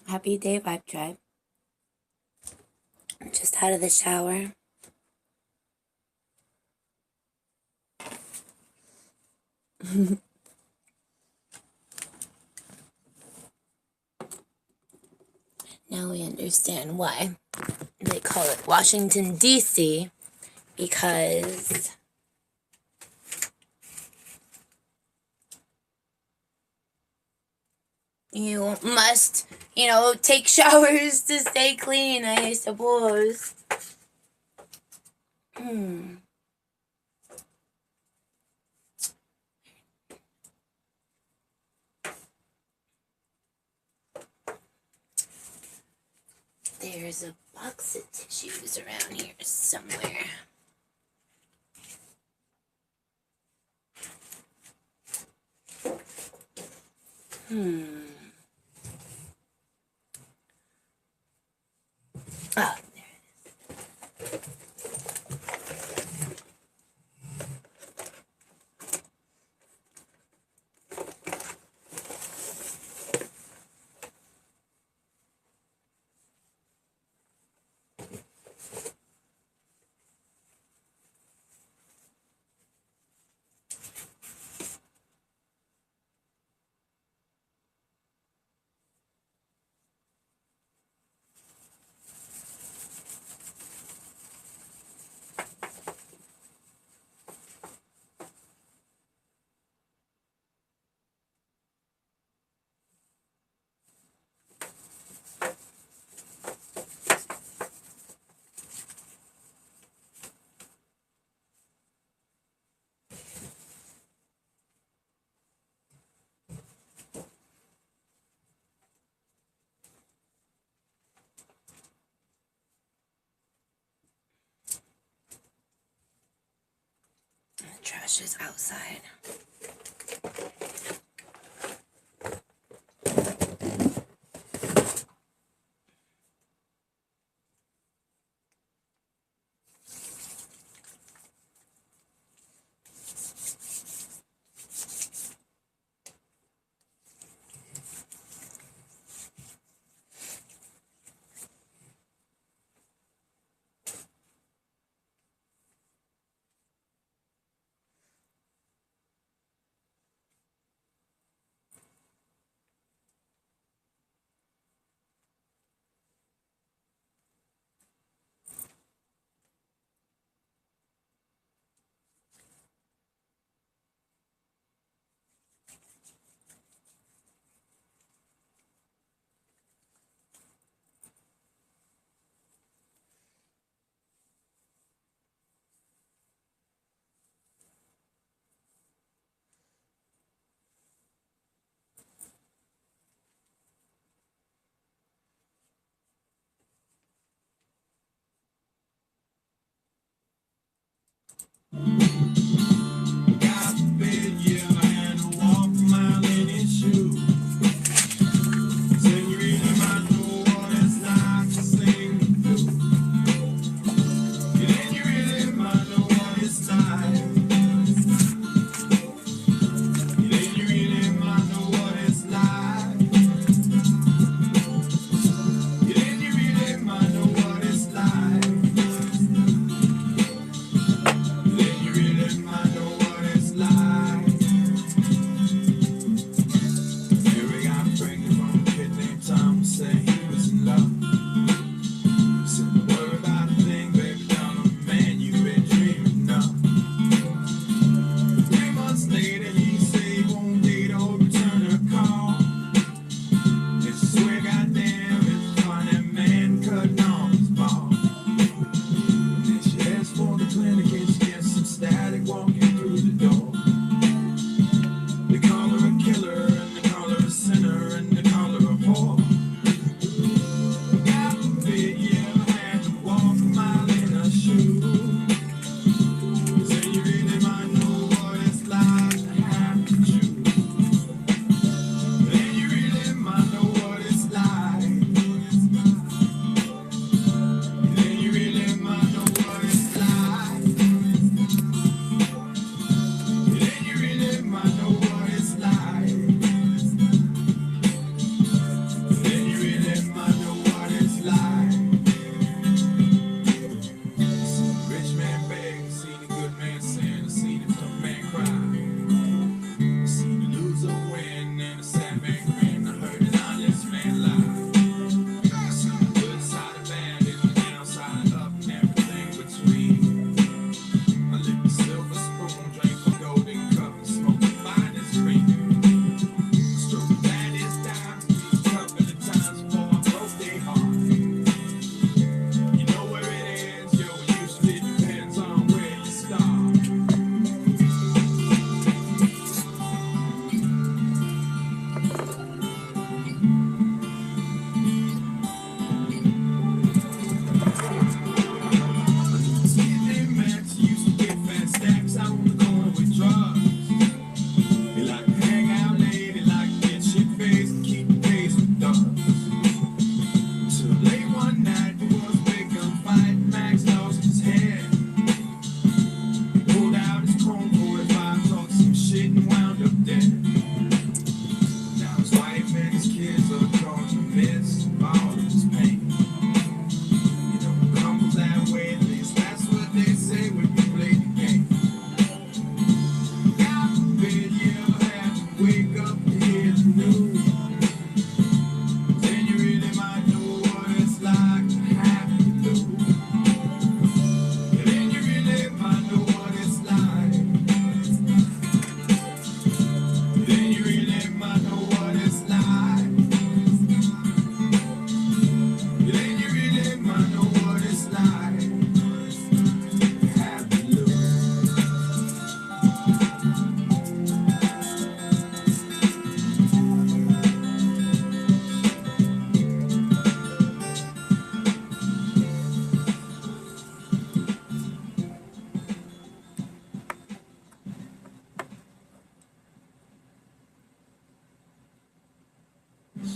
Happy day, Vibe Tribe. Just out of the shower. Now we understand why they call it Washington, D.C. because you must, take showers to stay clean, I suppose. There's a box of tissues around here somewhere. Oh, there it is. The trash is outside.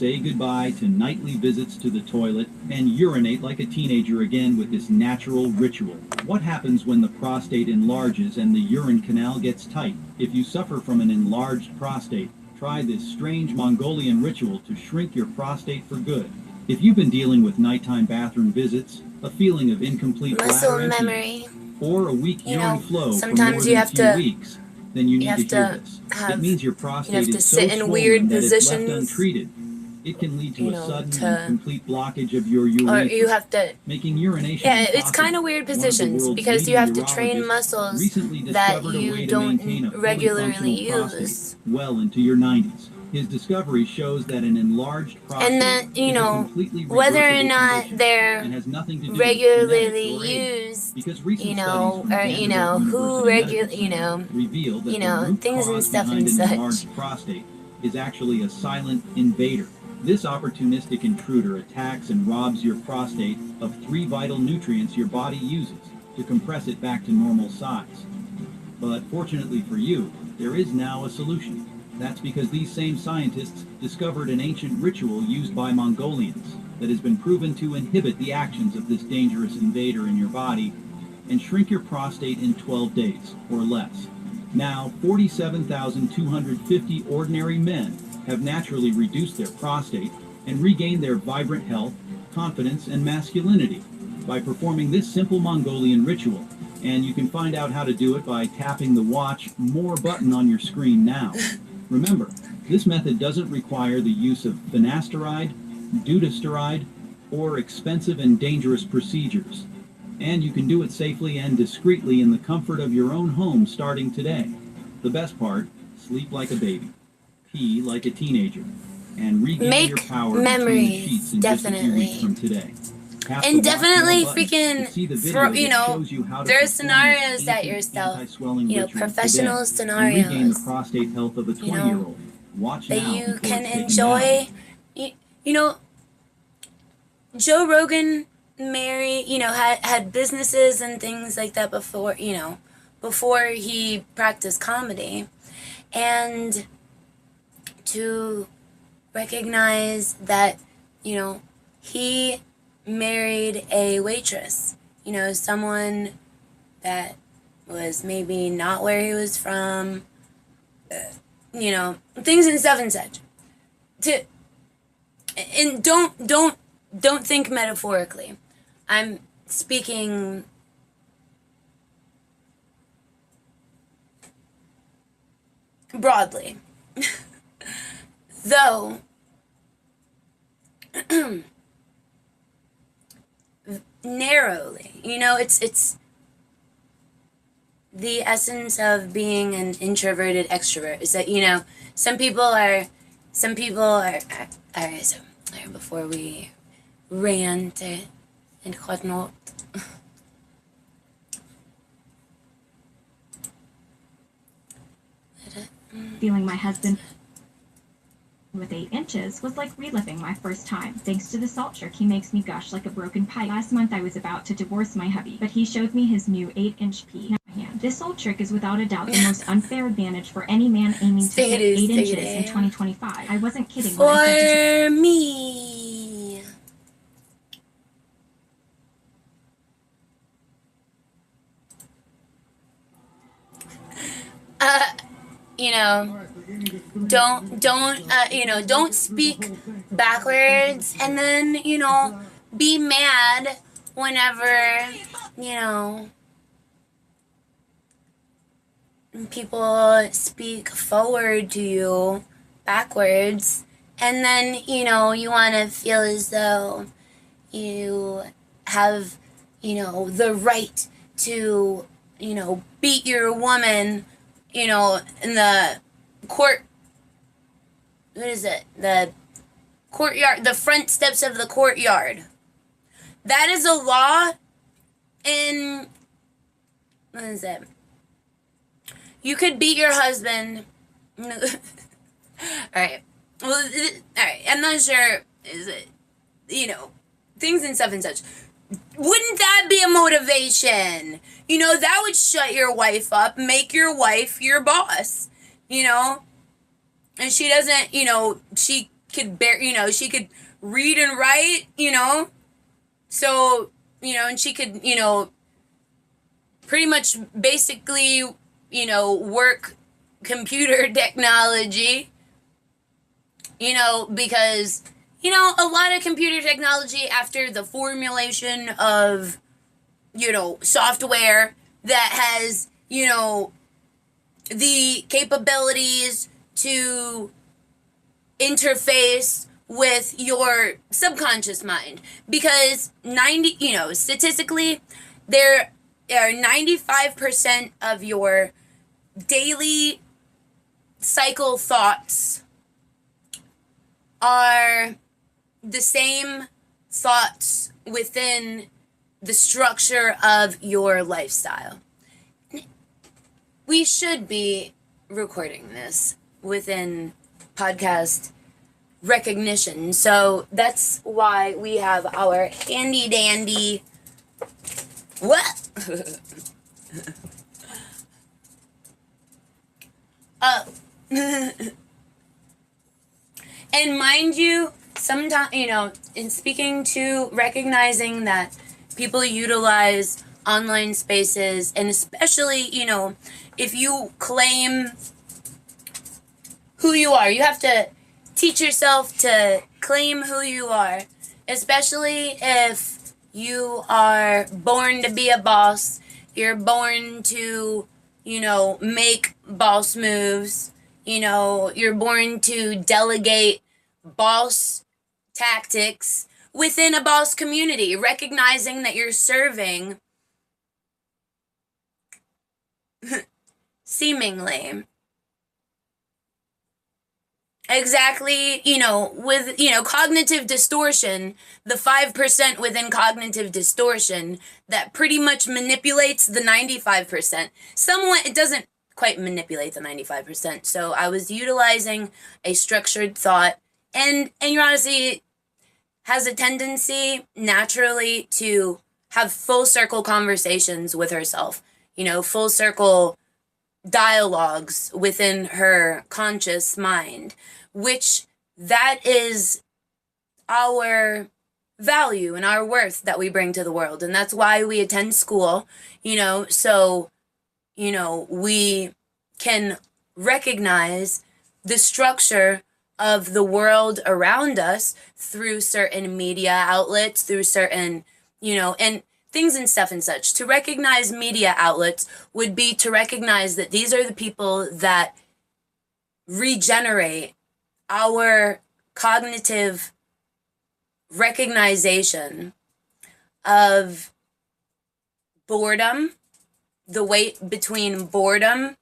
Say goodbye to nightly visits to the toilet and urinate like a teenager again with this natural ritual. What happens when the prostate enlarges and the urine canal gets tight? If you suffer from an enlarged prostate, try this strange Mongolian ritual to shrink your prostate for good. If you've been dealing with nighttime bathroom visits, a feeling of incomplete Muscle bladder memory. emptying, or a weak urine flow for more Sometimes you than a have few to weeks, then you need to hear this. It means your prostate is so swollen that if left untreated, it can lead to a sudden and complete blockage of your urethra, or you have to, making urination yeah, impossible. it's kind of weird One of the positions world's because you leading have to train urologists muscles recently that discovered a way you to maintain a don't fully regularly functional prostate use. well into your 90s. His discovery shows that an enlarged prostate And that, is a completely whether or reversible not condition they're and has nothing to do with regularly genetics or age. used, Because recent or, studies from Vanderbilt who University Medical Center reveal that the root things and cause stuff behind and an such. enlarged prostate is actually a silent invader. This opportunistic intruder attacks and robs your prostate of 3 vital nutrients your body uses to compress it back to normal size. But fortunately for you, there is now a solution. That's because these same scientists discovered an ancient ritual used by Mongolians that has been proven to inhibit the actions of this dangerous invader in your body and shrink your prostate in 12 days or less. Now, 47,250 ordinary men have naturally reduced their prostate and regained their vibrant health, confidence, and masculinity by performing this simple Mongolian ritual. And you can find out how to do it by tapping the Watch More button on your screen now. Remember, this method doesn't require the use of finasteride, dutasteride, or expensive and dangerous procedures. And you can do it safely and discreetly in the comfort of your own home starting today. The best part, sleep like a baby, pee like a teenager, and regain your power between the sheets in just a few weeks from today. And definitely freaking, there are scenarios that yourself, professional scenarios, regain the prostate health of a 20-year-old. Watch that now you before can it's taken enjoy. down. Joe Rogan had businesses and things like that before, before he practiced comedy. And to recognize that, he married a waitress, someone that was maybe not where he was from, things and stuff and such. And don't think metaphorically. I'm speaking broadly. though narrowly, it's the essence of being an introverted extrovert is that, some people are, alright, so before we rant and whatnot. Feeling my husband with 8 inches was like reliving my first time. Thanks to the salt trick, he makes me gush like a broken pipe. Last month I was about to divorce my hubby, but he showed me his new 8-inch pee in my hand. This salt trick is without a doubt the most unfair advantage for any man aiming to hit 8 inches in 2025. I wasn't kidding when I said for me. Don't speak backwards, and then, be mad whenever, people speak forward to you backwards, and then, you want to feel as though you have, the right to, beat your woman, in the court, what is it? The courtyard, the front steps of the courtyard. That is a law in, what is it? You could beat your husband. Alright. Well, alright, I'm not sure, is it, things and stuff and such. Wouldn't that be a motivation? That would shut your wife up, make your wife your boss, and she doesn't, she could she could read and write, so, and she could, pretty much basically, work computer technology, because, a lot of computer technology after the formulation of, software that has, the capabilities to interface with your subconscious mind. Because statistically, there are 95% of your daily cycle thoughts are the same thoughts within the structure of your lifestyle. We should be recording this within podcast recognition, so that's why we have our handy dandy what? And mind you, sometimes, in speaking to recognizing that people utilize online spaces, and especially, if you claim who you are, you have to teach yourself to claim who you are, especially if you are born to be a boss, you're born to, make boss moves, you're born to delegate boss tactics within a boss community, recognizing that you're serving seemingly exactly, with, cognitive distortion, the 5% within cognitive distortion that pretty much manipulates the 95%. Somewhat, it doesn't quite manipulate the 95%. So I was utilizing a structured thought, and your honesty has a tendency naturally to have full circle conversations with herself, full circle dialogues within her conscious mind, which that is our value and our worth that we bring to the world. And that's why we attend school, so, we can recognize the structure of the world around us through certain media outlets, through certain, and things and stuff and such. To recognize media outlets would be to recognize that these are the people that regenerate our cognitive recognition of boredom, the weight between boredom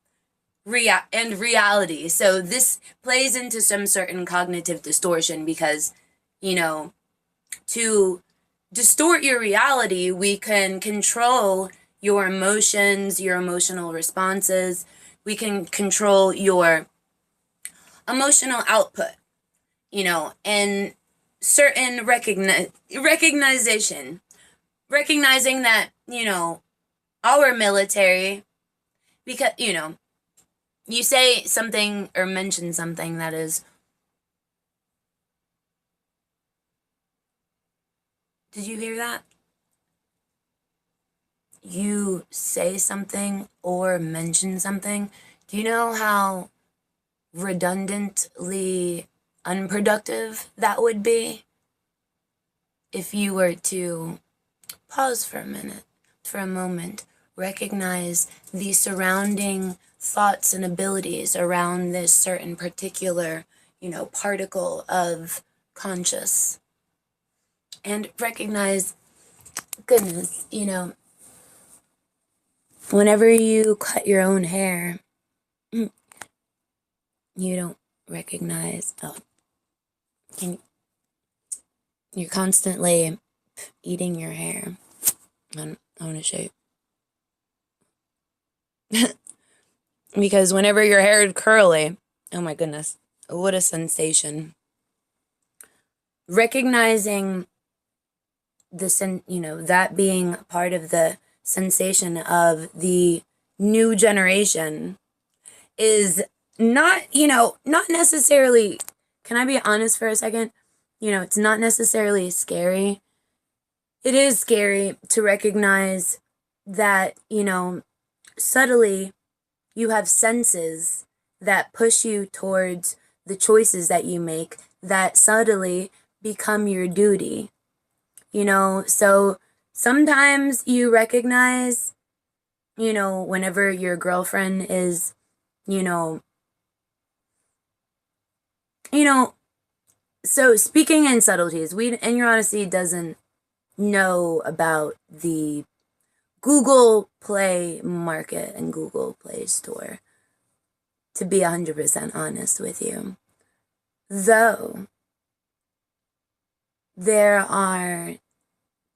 and reality. So this plays into some certain cognitive distortion because, to distort your reality, we can control your emotions, your emotional responses. We can control your emotional output, and certain recognition, recognizing that, our military, because, you say something or mention something that is, did you hear that? You say something or mention something. Do you know how redundantly unproductive that would be if you were to pause for a moment, recognize the surrounding thoughts and abilities around this certain particular, particle of conscious, and recognize, goodness, whenever you cut your own hair, you don't recognize, you're constantly eating your hair. I want to show you. Because whenever your hair is curly, oh my goodness, what a sensation. Recognizing that being part of the sensation of the new generation is not, not necessarily, can I be honest for a second? It's not necessarily scary. It is scary to recognize that, subtly you have senses that push you towards the choices that you make that subtly become your duty. So sometimes you recognize, whenever your girlfriend is, so speaking in subtleties, and your honesty doesn't know about the Google Play Market and Google Play Store, to be 100% honest with you. Though there are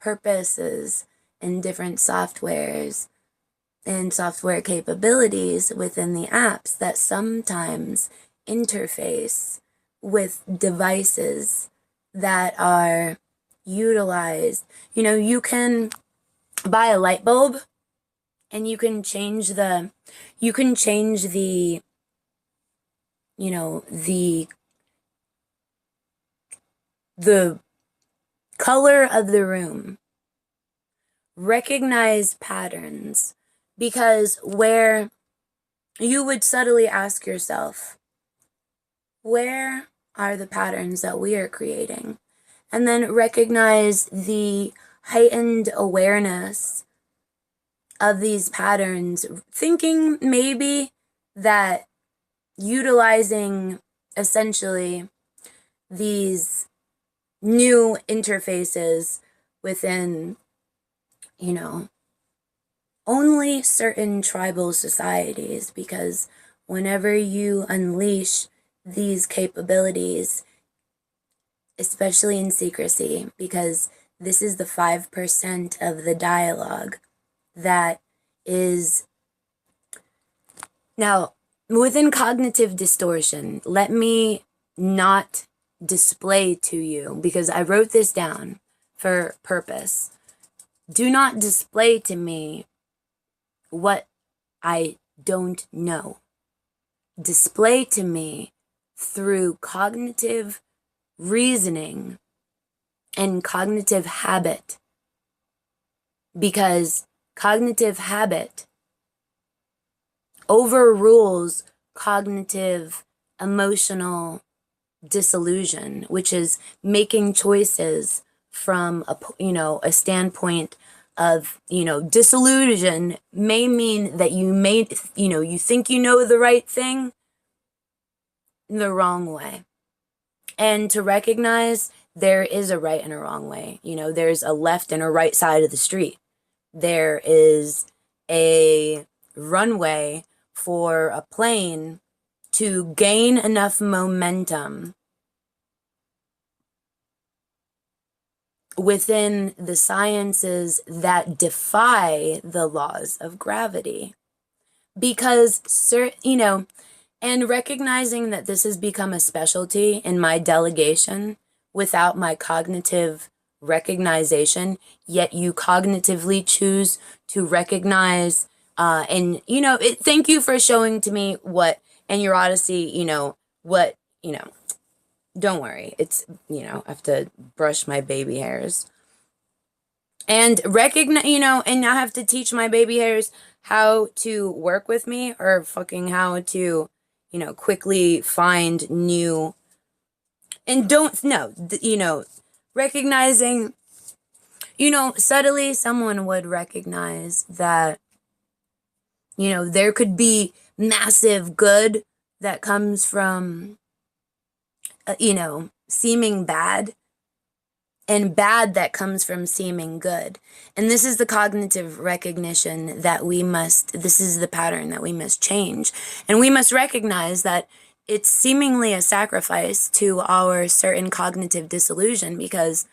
purposes in different softwares and software capabilities within the apps that sometimes interface with devices that are utilized. You can buy a light bulb and you can change the the color of the room, recognize patterns, because where you would subtly ask yourself, where are the patterns that we are creating? And then recognize the heightened awareness of these patterns, thinking maybe that utilizing essentially these new interfaces within, only certain tribal societies, because whenever you unleash these capabilities, especially in secrecy, because this is the 5% of the dialogue that is now within cognitive distortion. Let me not display to you, because I wrote this down for purpose. Do not display to me what I don't know. Display to me through cognitive reasoning and cognitive habit, because cognitive habit overrules cognitive emotional disillusion, which is making choices from a standpoint of, disillusion may mean that you think you know the right thing the wrong way. and to recognize there is a right and a wrong way. You know, there's a left and a right side of the street. There is a runway for a plane to gain enough momentum within the sciences that defy the laws of gravity. Because, you know, and recognizing that this has become a specialty in my delegation without my cognitive recognition, yet you cognitively choose to recognize, and, you know, thank you for showing to me what, and your Odyssey, you know, what, you know, don't worry, it's, you know, I have to brush my baby hairs. And recognize, you know, and I have to teach my baby hairs how to work with me, or fucking how to, you know, quickly find new, and don't, no, you know, recognizing, you know, subtly someone would recognize that, you know, there could be massive good that comes from, you know, seeming bad, and bad that comes from seeming good. And this is the cognitive recognition that this is the pattern that we must change. And we must recognize that it's seemingly a sacrifice to our certain cognitive disillusion, because,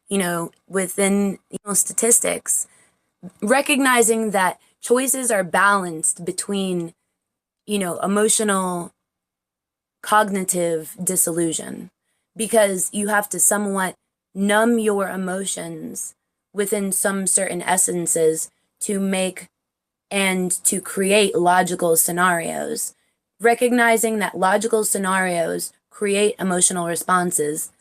you know, within, you know, statistics, recognizing that choices are balanced between, you know, emotional, cognitive disillusion, because you have to somewhat numb your emotions within some certain essences to make and to create logical scenarios. Recognizing that logical scenarios create emotional responses.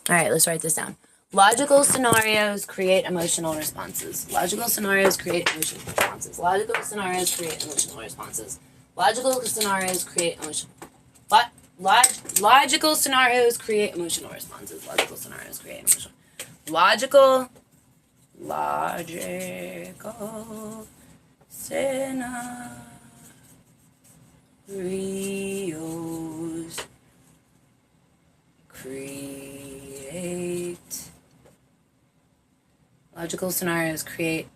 All right, let's write this down. Logical scenarios create emotional responses. Logical scenarios create emotional responses. Logical scenarios create emotional responses. Logical scenarios create emotional. Logical scenarios create emotional responses. Logical scenarios create emotional. Logical scenarios create. Logical scenarios create.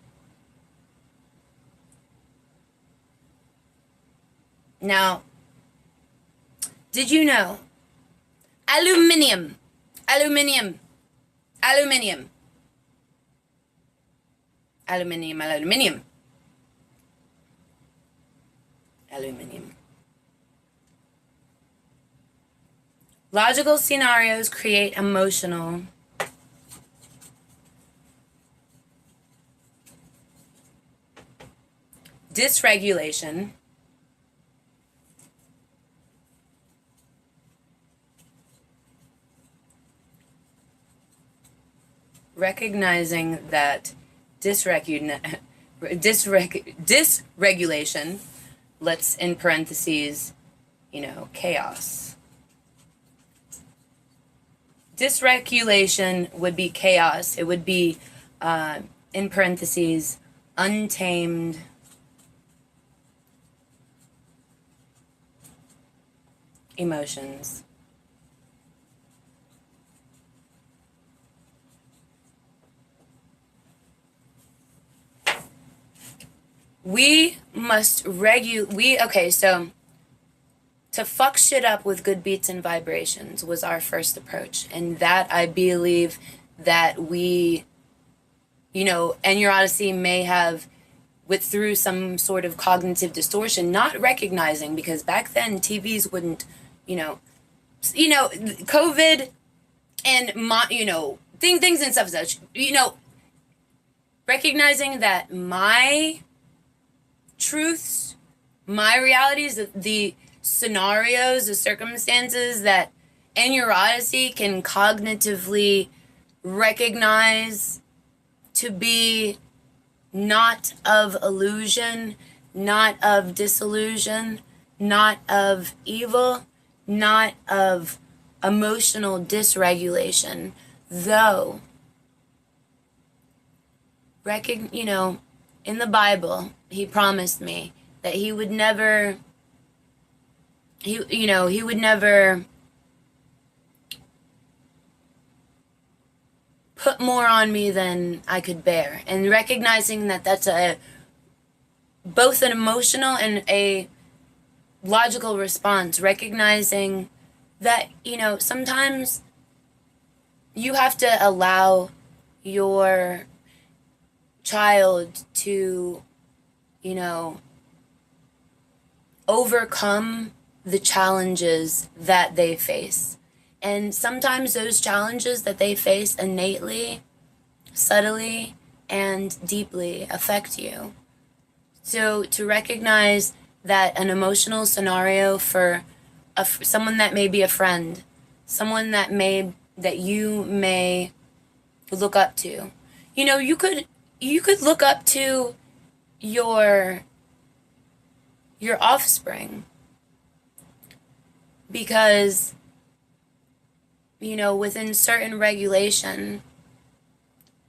Now, did you know aluminium, aluminium, aluminium, aluminium, aluminium, aluminium. Logical scenarios create emotional dysregulation, recognizing that dysregulation, let's in parentheses, you know, chaos. Dysregulation would be chaos. It would be, in parentheses, untamed emotions. We must okay, so to fuck shit up with good beats and vibrations was our first approach. And that, I believe that we, you know, and your Odyssey may have, through some sort of cognitive distortion, not recognizing, because back then TVs wouldn't, you know, COVID and, you know, things and stuff such, you know, recognizing that my truths, my realities, the scenarios, the circumstances that in your Odyssey can cognitively recognize to be not of illusion, not of disillusion, not of evil, not of emotional dysregulation, though, you know, in the Bible, he promised me that he would never, he would never put more on me than I could bear, and recognizing that that's both an emotional and a logical response, recognizing that, sometimes you have to allow your child to, overcome the challenges that they face. And sometimes those challenges that they face innately, subtly, and deeply affect you. So to recognize that an emotional scenario for someone that may be a friend, someone that you may look up to, you could look up to your offspring, because within certain regulation,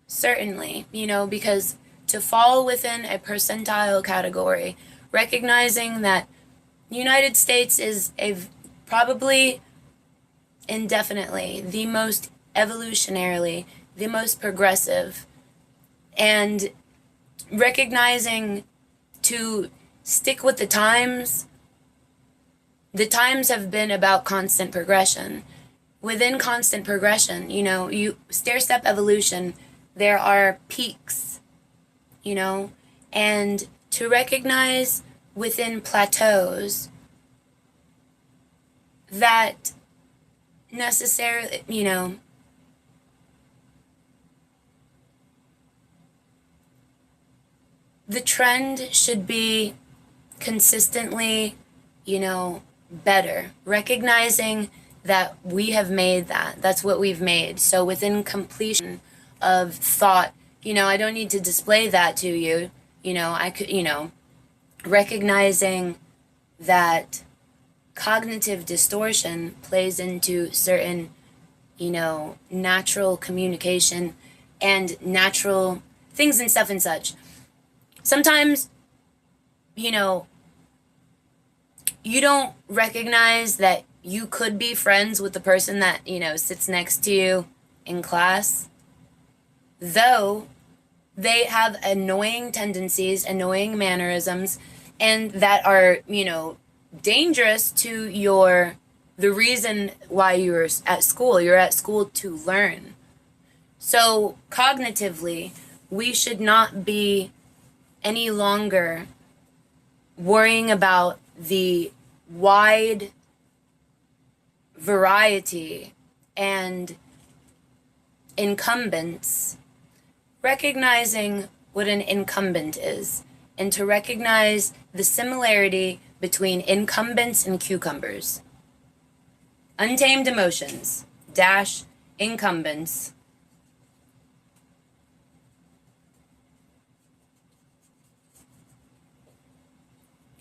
certainly, because to fall within a percentile category, recognizing that the United States is probably indefinitely the most evolutionarily, the most progressive, and recognizing to stick with the times have been about constant progression. Within constant progression, you stair-step evolution, there are peaks, and to recognize within plateaus that necessarily, the trend should be consistently, better. Recognizing that we have made that. That's what we've made. So within completion of thought, I don't need to display that to you. I could, recognizing that cognitive distortion plays into certain, natural communication and natural things and stuff and such. Sometimes, you don't recognize that you could be friends with the person that, sits next to you in class, though they have annoying tendencies, annoying mannerisms, and that are, dangerous to the reason why you're at school. You're at school to learn. So cognitively, we should not be any longer worrying about the wide variety and incumbents, recognizing what an incumbent is, and to recognize the similarity between incumbents and cucumbers. Untamed emotions dash incumbents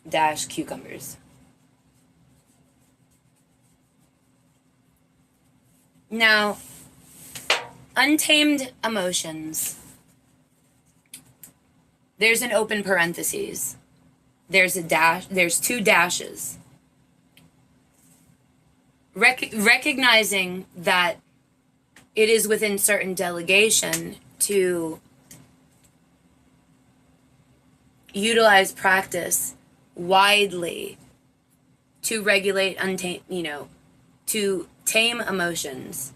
dash cucumbers. Now, untamed emotions. There's an open parentheses. There's a dash. There's two dashes. Recognizing that it is within certain delegation to utilize practice widely to regulate to tame emotions,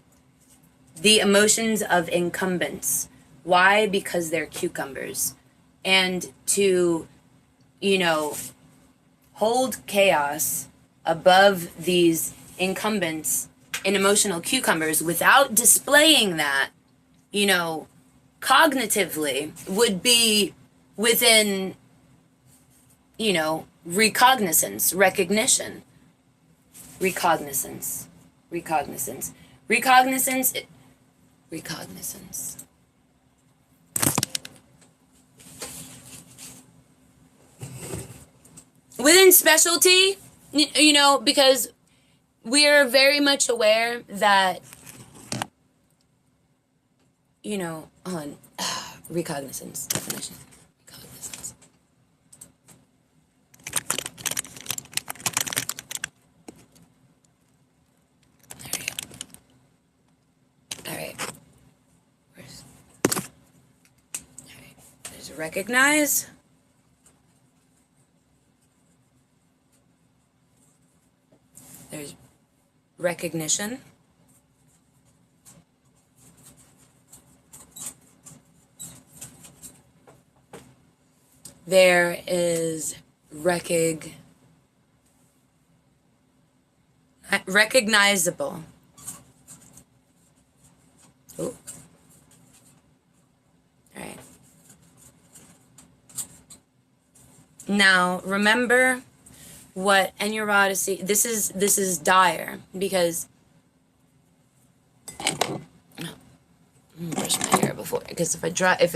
the emotions of incumbents. Why? Because they're cucumbers. And to, hold chaos above these incumbents and emotional cucumbers without displaying that, cognitively would be within, recognizance, recognition, recognizance. Within specialty, because we're very much aware that, recognizance, definition, recognizance. There we go. All right. Where's There's recognize. There's recognition. There is recognizable. Ooh. All right. Now, remember what neuroticy, this is dire, because brush my hair before, because if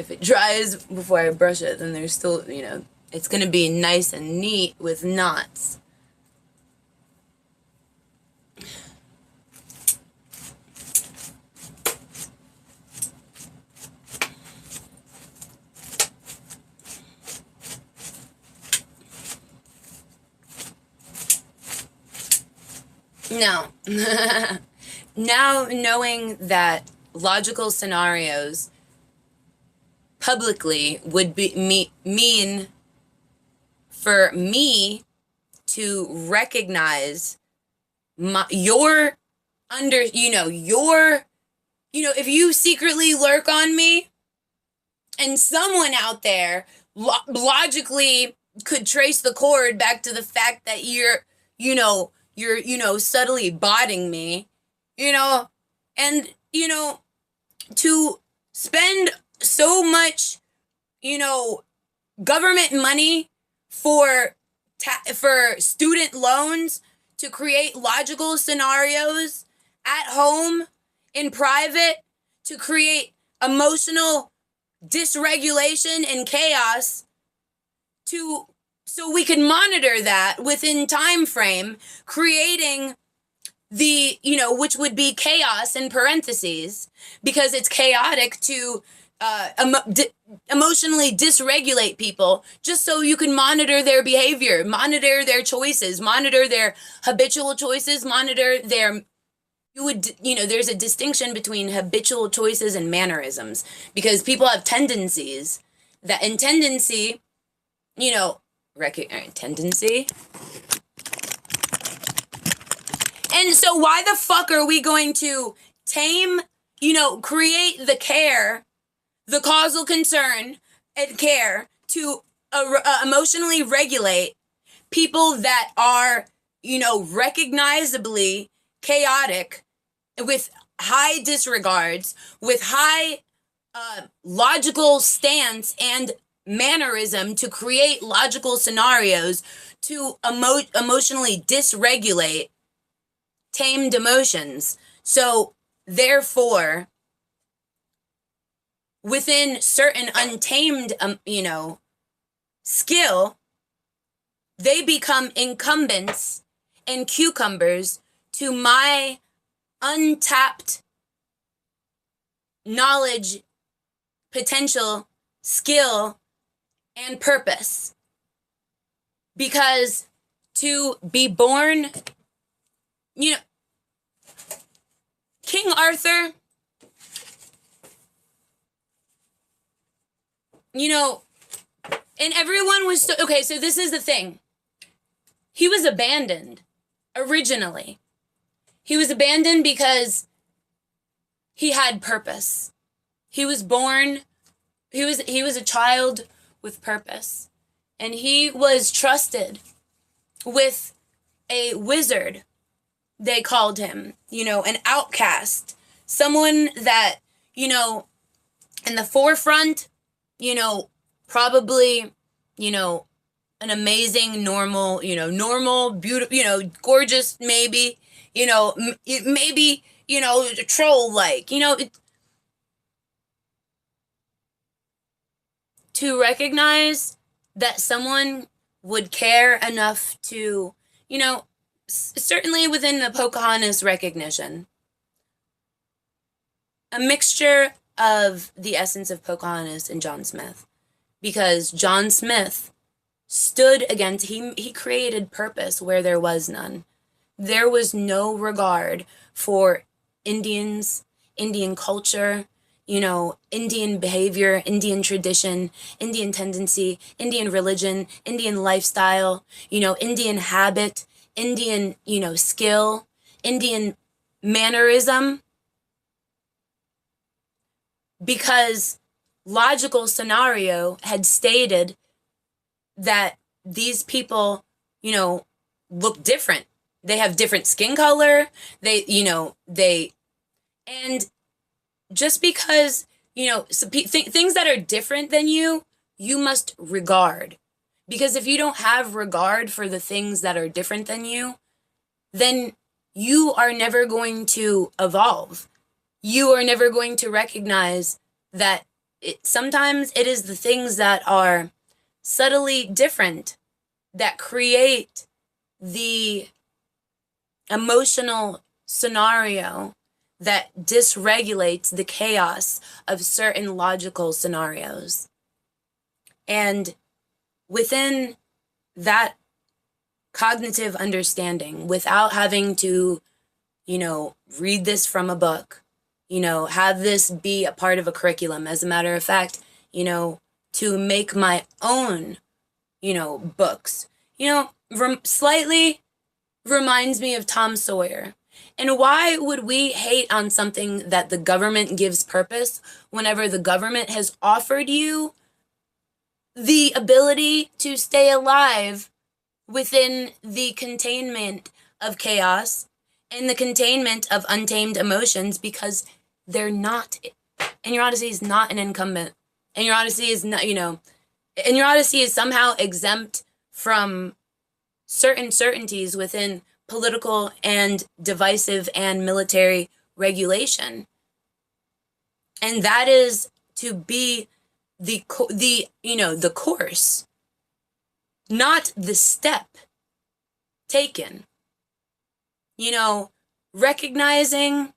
it dries before I brush it, then there's still, it's going to be nice and neat with knots. Now, now knowing that logical scenarios publicly would mean for me to recognize if you secretly lurk on me, and someone out there logically could trace the cord back to the fact that you're subtly botting me, and, to spend so much, government money for student loans to create logical scenarios at home, in private, to create emotional dysregulation and chaos, so we can monitor that within time frame, creating the, which would be chaos in parentheses, because it's chaotic to emotionally dysregulate people, just so you can monitor their behavior, monitor their choices, monitor their habitual choices, monitor their, there's a distinction between habitual choices and mannerisms, because people have tendencies tendency. And so why the fuck are we going to tame, create the care, the causal concern and care to emotionally regulate people that are, recognizably chaotic, with high disregards, with high logical stance and mannerism, to create logical scenarios to emotionally dysregulate tamed emotions. So therefore, within certain untamed skill, they become incumbents and cucumbers to my untapped knowledge, potential, skill, and purpose. Because to be born, King Arthur, and everyone was so, okay, so this is the thing. He was abandoned originally. He was abandoned because he had purpose. He was born, he was a child with purpose. And he was trusted with a wizard, they called him, an outcast, someone that, in the forefront, probably, an amazing, normal, beautiful, gorgeous, maybe, maybe, troll-like, to recognize that someone would care enough to, certainly within the Pocahontas recognition, a mixture of the essence of Pocahontas and John Smith. Because John Smith stood against, he created purpose where there was none. There was no regard for Indians, Indian culture, Indian behavior, Indian tradition, Indian tendency, Indian religion, Indian lifestyle, Indian habit, Indian, skill, Indian mannerism, because logical scenario had stated that these people, look different. They have different skin color. And just because, things that are different than you must regard. Because if you don't have regard for the things that are different than you, then you are never going to evolve. You are never going to recognize that sometimes it is the things that are subtly different that create the emotional scenario that dysregulates the chaos of certain logical scenarios. And within that cognitive understanding, without having to, read this from a book, have this be a part of a curriculum. As a matter of fact, to make my own, books, slightly reminds me of Tom Sawyer. And why would we hate on something that the government gives purpose whenever the government has offered you the ability to stay alive within the containment of chaos and the containment of untamed emotions, because they're not, and your Odyssey is not an incumbent. And your Odyssey is not, and your Odyssey is somehow exempt from certain certainties within political and divisive and military regulation. And that is to be the course, not the step taken. Recognizing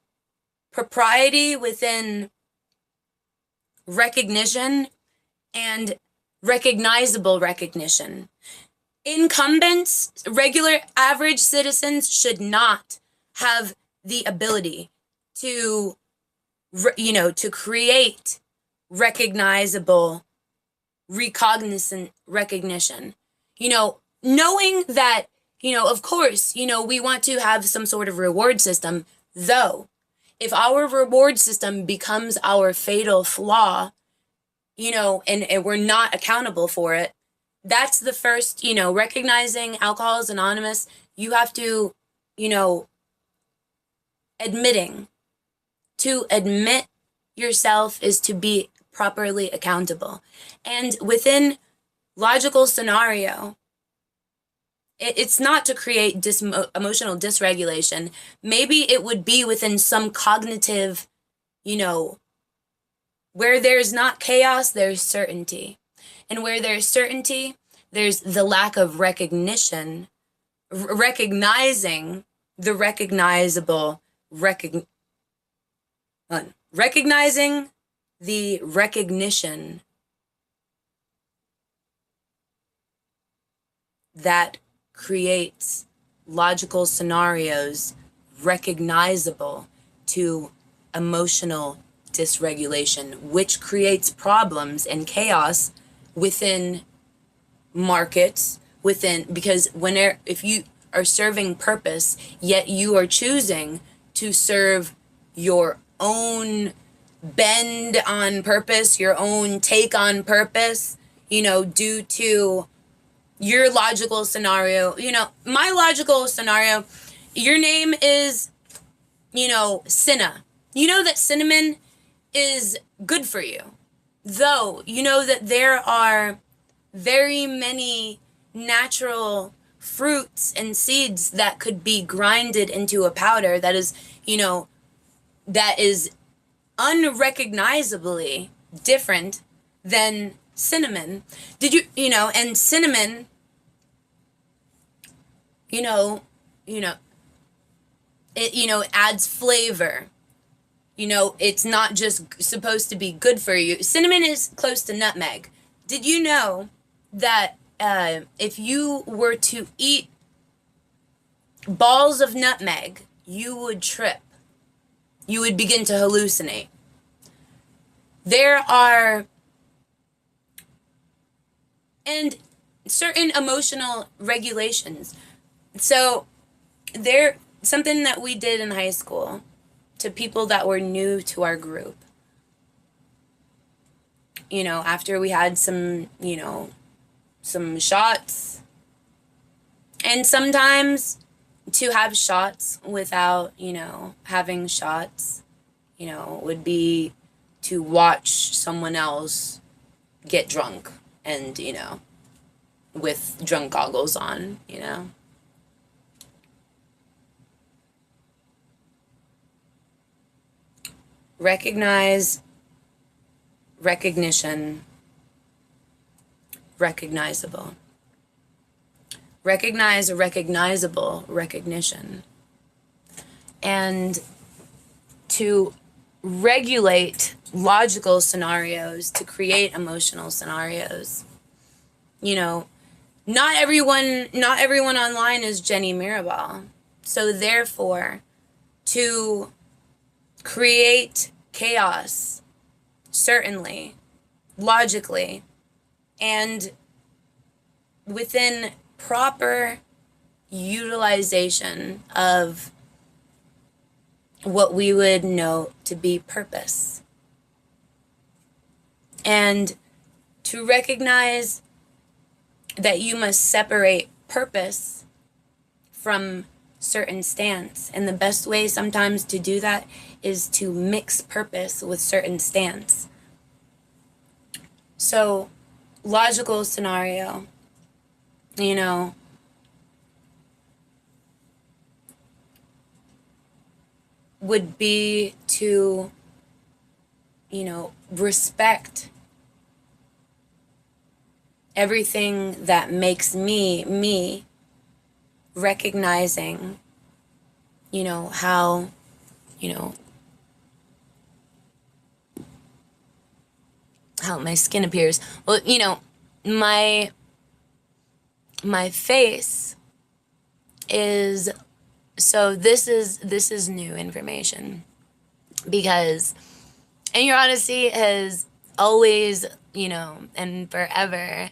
propriety within recognition and recognizable recognition. Incumbents, regular average citizens, should not have the ability to, to create recognizable, recognizant recognition. Knowing that, of course, we want to have some sort of reward system, though. If our reward system becomes our fatal flaw, and we're not accountable for it, that's the first, recognizing Alcoholics Anonymous, you have to, admitting. To admit yourself is to be properly accountable. And within logical scenario, it's not to create emotional dysregulation. Maybe it would be within some cognitive, where there's not chaos, there's certainty. And where there's certainty, there's the lack of recognition, recognizing the recognizable, recognizing the recognition that creates logical scenarios recognizable to emotional dysregulation, which creates problems and chaos within markets, because if you are serving purpose, yet you are choosing to serve your own bend on purpose, your own take on purpose, due to your logical scenario. My logical scenario, your name is, Cinna. You know that cinnamon is good for you. Though, that there are very many natural fruits and seeds that could be grinded into a powder that is, that is unrecognizably different than cinnamon. Did you, and cinnamon, it adds flavor. It's not just supposed to be good for you. Cinnamon is close to nutmeg. Did you know that if you were to eat balls of nutmeg, you would trip? You would begin to hallucinate. there are and certain emotional regulations. So there something that we did in high school to people that were new to our group. You know, after we had some, some shots, and sometimes to have shots without, having shots, would be to watch someone else get drunk and, with drunk goggles on, Recognize, recognition, recognizable. Recognize a recognizable recognition. And to regulate logical scenarios, to create emotional scenarios. Not everyone online is Jenny Mirabal. So therefore, to create chaos, certainly, logically, and within proper utilization of what we would know to be purpose. And to recognize that you must separate purpose from certain stance. And the best way sometimes to do that is to mix purpose with certain stance. So, logical scenario, would be to, respect everything that makes me, me, recognizing, how, how my skin appears. Well, my face is, so this is new information, because In Your Odyssey has always, and forever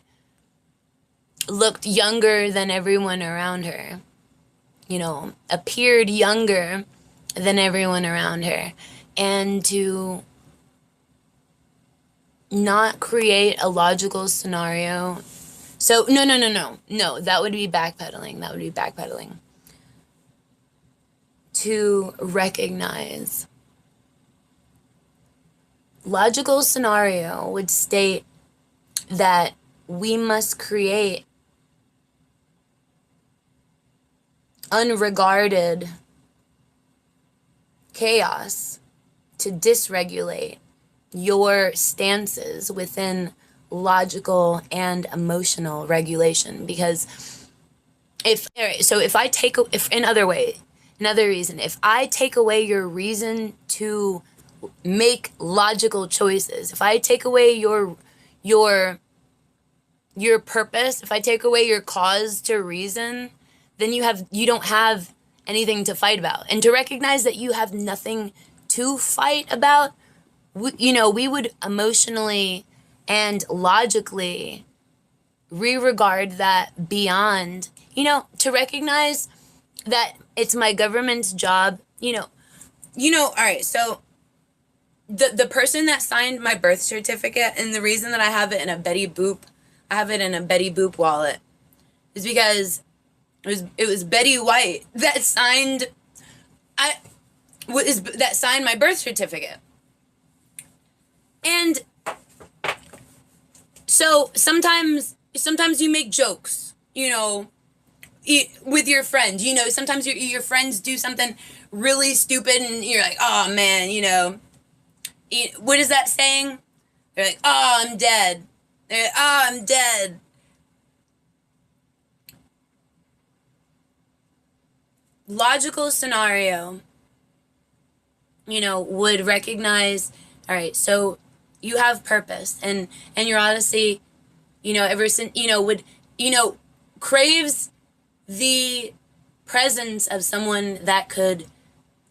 looked younger than everyone around her, appeared younger than everyone around her. And to not create a logical scenario. So, no, that would be backpedaling. To recognize. Logical scenario would state that we must create unregarded chaos to dysregulate your stances within logical and emotional regulation. Because if I take, another reason, if I take away your reason to make logical choices, if I take away your purpose, if I take away your cause to reason, then you don't have anything to fight about. And to recognize that you have nothing to fight about, we would emotionally and logically re-regard that beyond, to recognize that it's my government's job, all right, so the person that signed my birth certificate, and the reason that I have it in a Betty Boop wallet, is because it was Betty White that signed my birth certificate. And so sometimes you make jokes, with your friends. Sometimes your friends do something really stupid and you're like, oh man, what is that saying? They're like, oh, I'm dead. They're like, oh, I'm dead. Logical scenario, would recognize, all right, so you have purpose, and Your Odyssey, ever since, craves the presence of someone that could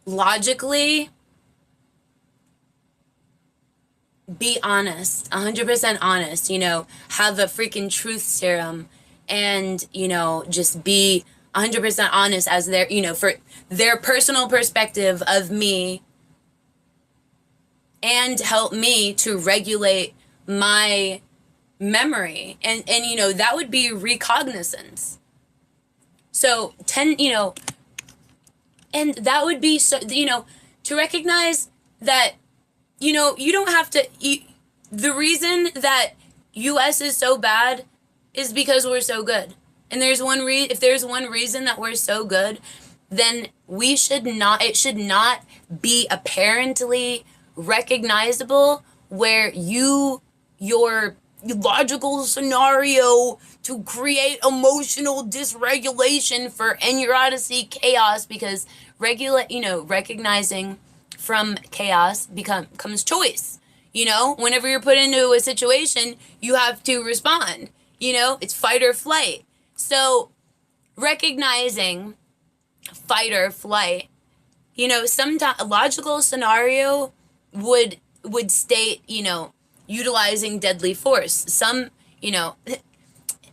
logically be honest, 100% honest, have a freaking truth serum and, just be 100% honest as their, for their personal perspective of me and help me to regulate my memory. And that would be recognizance. So, and that would be, so, to recognize that, you don't have to, the reason that US is so bad is because we're so good. And if there's one reason that we're so good, then it should not be apparently recognizable where your logical scenario to create emotional dysregulation for neurotic chaos, because recognizing from chaos becomes choice. Whenever you're put into a situation, you have to respond. It's fight or flight. So recognizing fight or flight, sometimes a logical scenario would state, utilizing deadly force.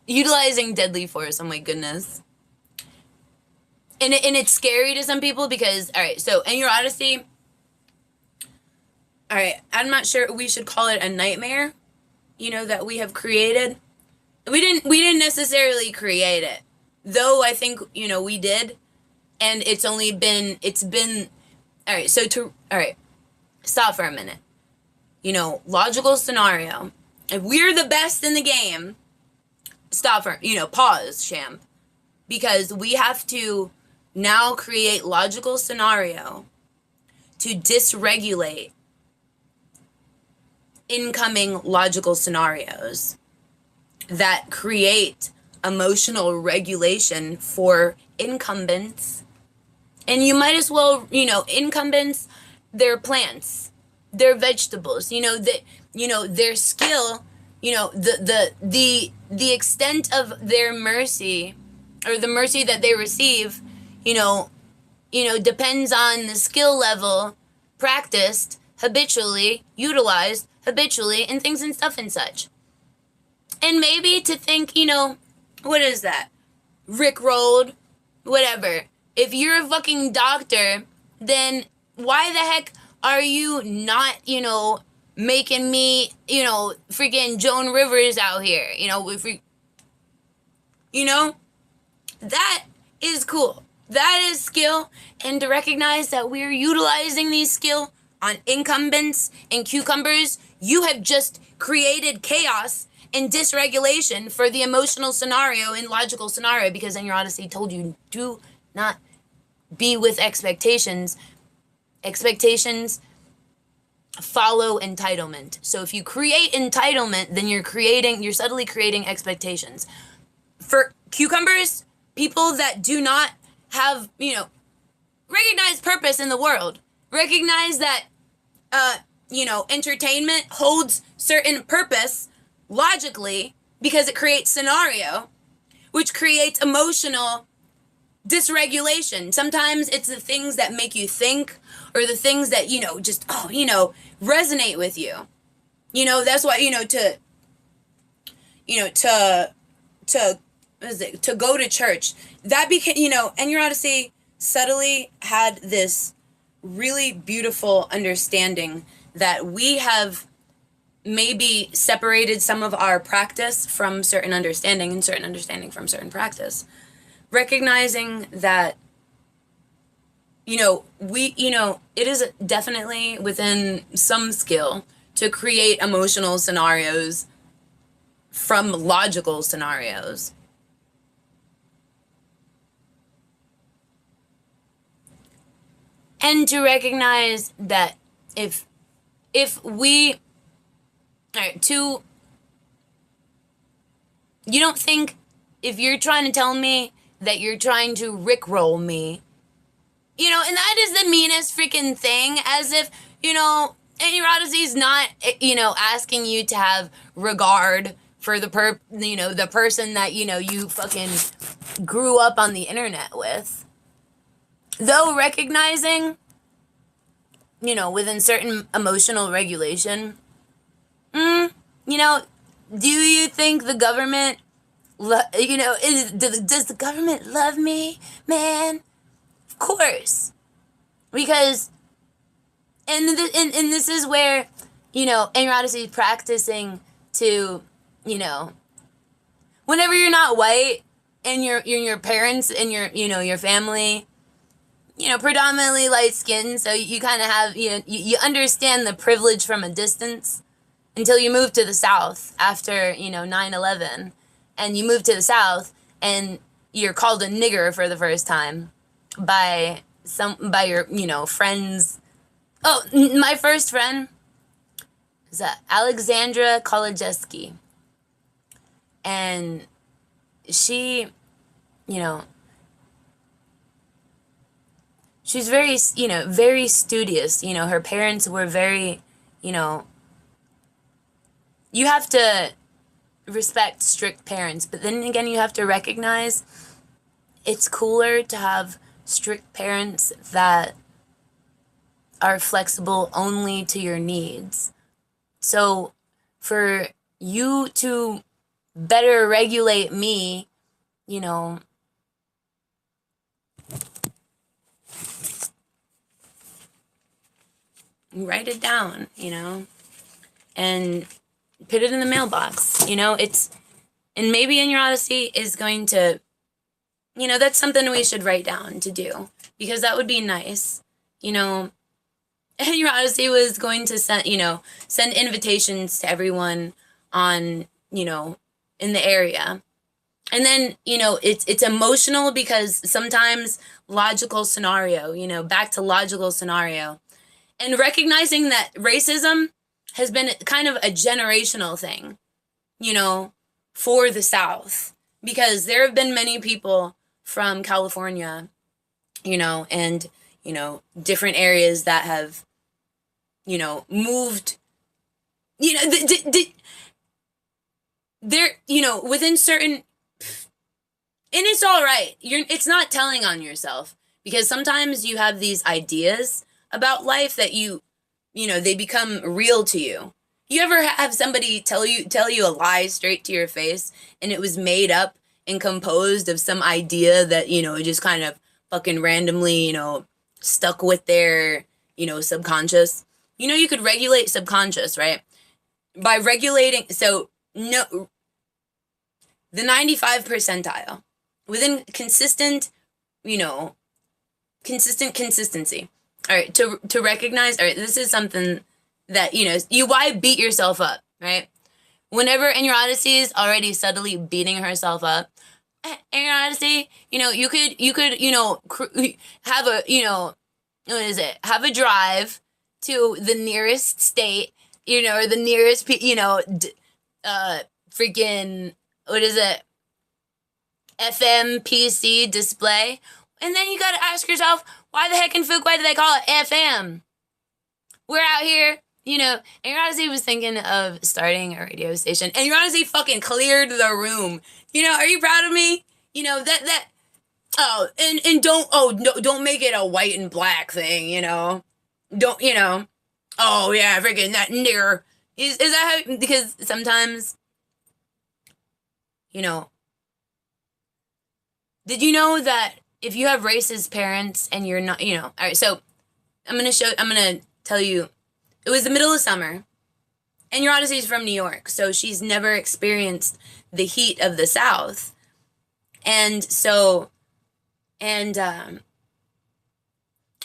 Utilizing deadly force, oh my goodness. And it's scary to some people because, all right, so in your Odyssey, all right, I'm not sure we should call it a nightmare, that we have created. We didn't necessarily create it, though I think, we did. And it's been, all right, stop for a minute. Logical scenario. If we're the best in the game, pause, champ. Because we have to now create logical scenario to dysregulate incoming logical scenarios that create emotional regulation for incumbents. And you might as well, incumbents, they're plants, they're vegetables, their skill, the extent of their mercy or the mercy that they receive, depends on the skill level practiced habitually, utilized habitually in things and stuff and such. And maybe to think, what is that? Rickrolled, whatever. If you're a fucking doctor, then why the heck are you not, making me, freaking Joan Rivers out here? That is cool. That is skill. And to recognize that we're utilizing these skill on incumbents and cucumbers, you have just created chaos and dysregulation for the emotional scenario and logical scenario, because in your Odyssey told you, do not be with expectations. Expectations follow entitlement. So if you create entitlement, then you're subtly creating expectations. For cucumbers, people that do not have, recognize purpose in the world, recognize that, entertainment holds certain purpose logically because it creates scenario, which creates emotional dysregulation. Sometimes it's the things that make you think or the things that, resonate with you. That's why, to go to church, that became, and your Odyssey subtly had this really beautiful understanding that we have maybe separated some of our practice from certain understanding and certain understanding from certain practice. Recognizing that, it is definitely within some skill to create emotional scenarios from logical scenarios. And to recognize that if we, all right, you don't think, if you're trying to tell me that you're trying to rickroll me, and that is the meanest freaking thing, as if, and your Odyssey's not, asking you to have regard for the person that, you fucking grew up on the internet with. Though recognizing, within certain emotional regulation, You know, do you think the government, does the government love me, man? Of course. Because, and this is where, in your Odyssey, practicing to, whenever you're not white, and your parents and your family, predominantly light skinned, so you kind of have, you understand the privilege from a distance until you move to the South after, 9/11, and you move to the South and you're called a nigger for the first time by your, friends. Oh, my first friend is Alexandra Kolodziejski, and she, she's very, very studious. Her parents were very, you have to respect strict parents, but then again, you have to recognize it's cooler to have strict parents that are flexible only to your needs. So for you to better regulate me, write it down, and put it in the mailbox. And maybe in your Odyssey is going to, that's something we should write down to do, because that would be nice, and your Odyssey was going to send invitations to everyone on, in the area. And then, it's emotional because sometimes logical scenario, back to logical scenario. And recognizing that racism has been kind of a generational thing, for the South. Because there have been many people from California, and, different areas that have, moved, they're, within certain, and it's all right. It's not telling on yourself, because sometimes you have these ideas about life that they become real to you. You ever have somebody tell you a lie straight to your face, and it was made up and composed of some idea that, it just kind of fucking randomly, stuck with their, subconscious? You could regulate subconscious, right? By regulating, so, no, the 95 percentile, within consistent, consistency. All right, to recognize, all right, this is something that, why beat yourself up, right? Whenever in your Odyssey is already subtly beating herself up, in your Odyssey, you could, have a, what is it? Have a drive to the nearest state, or the nearest, freaking, what is it? FMPC display. And then you gotta ask yourself, why the heck in Fuquay do they call it FM? We're out here, and your Odyssey was thinking of starting a radio station, and your Odyssey fucking cleared the room. Are you proud of me? And don't make it a white and black thing, Don't, oh yeah, freaking that nigger. Is that how, because sometimes, did you know that if you have racist parents and you're not, all right, so I'm going to tell you, it was the middle of summer, and your Odyssey's from New York, so she's never experienced the heat of the South. And so, and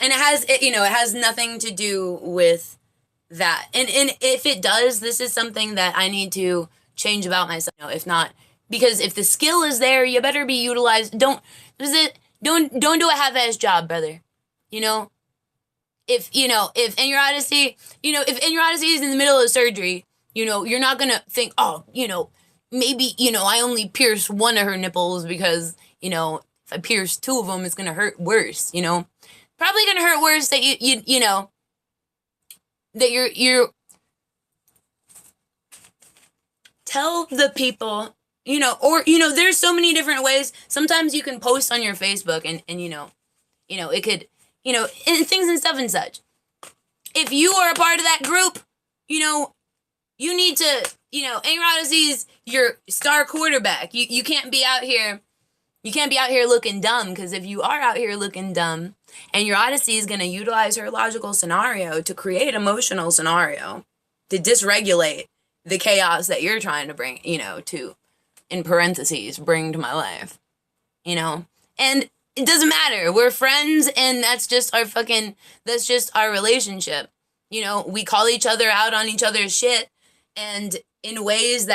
it has nothing to do with that. And if it does, this is something that I need to change about myself. If not, because if the skill is there, you better be utilized. Don't do a half-ass job, brother. If in your Odyssey, if in your Odyssey is in the middle of surgery, you're not gonna think, oh, maybe, I only pierced one of her nipples because, if I pierce two of them, it's gonna hurt worse, Probably gonna hurt worse that that you're tell the people, or, there's so many different ways. Sometimes you can post on your Facebook and it could, and things and stuff and such. If you are a part of that group, you need to Anger Odyssey's your star quarterback. You can't be out here. You can't be out here looking dumb, because if you are out here looking dumb, and your Odyssey is going to utilize her logical scenario to create emotional scenario, to dysregulate the chaos that you're trying to bring, to, in parentheses, bring to my life, and it doesn't matter. We're friends, and that's just our relationship. We call each other out on each other's shit, and in ways that